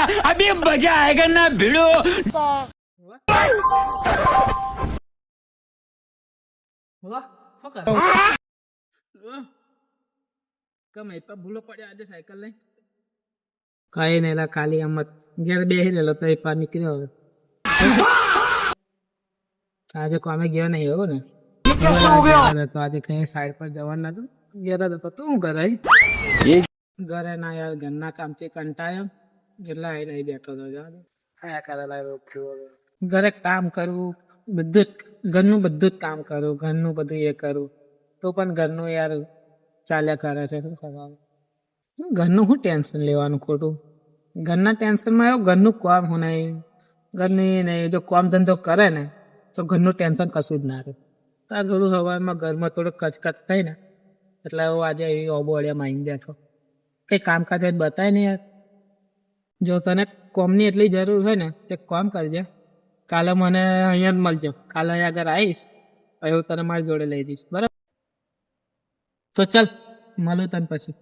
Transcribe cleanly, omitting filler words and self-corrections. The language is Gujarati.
अभी मजा आएगा ना भिड़ो. વાહ ફકર ગમે તો ભૂલો પડ્યો આજે સાયકલ લઈ કઈ નહીં લા ખાલી આમ ઘેર બેસી રહેલો તો એક વાર નીકળ્યો હવે આજે કોમે ગયો નહીં હો ને તો આજે કઈ સાઈડ પર જવાનું નતું ઘેર હતો તો શું કરે ઘરે ના યાર ઘરના કામથી કંટાળ્યો એટલે આવી રહી બેઠો તો કયા કરેલા ઘરે કામ કરવું બધું ઘરનું બધું જ કામ કરું ઘરનું બધું એ કરું તો પણ ઘરનું યાર ચાલ્યા કરે છે શું કરવાનું ઘરનું શું ટેન્શન લેવાનું ખોટું ઘરના ટેન્શનમાં આવ્યો ઘરનું કામ હું નહીં ઘરનું એ નહીં જો કામ ધંધો કરે ને તો ઘરનું ટેન્શન કશું જ ના રહે તાર થોડું હવામાં ઘરમાં થોડું કચકચ થાય ને એટલે હું આજે એવી ઓબોળિયા માઈને બેઠો કંઈ કામકાજ હોય બતાય નહીં યાર જો તને કોમની એટલી જરૂર હોય ને તે કોમ કરજે કાલે મને અહીંયા જ મળજો કાલે અહીંયા આગળ આવીશ એવું તને મારી જોડે લઈ જઈશ બરાબર તો ચાલ મળું તને પછી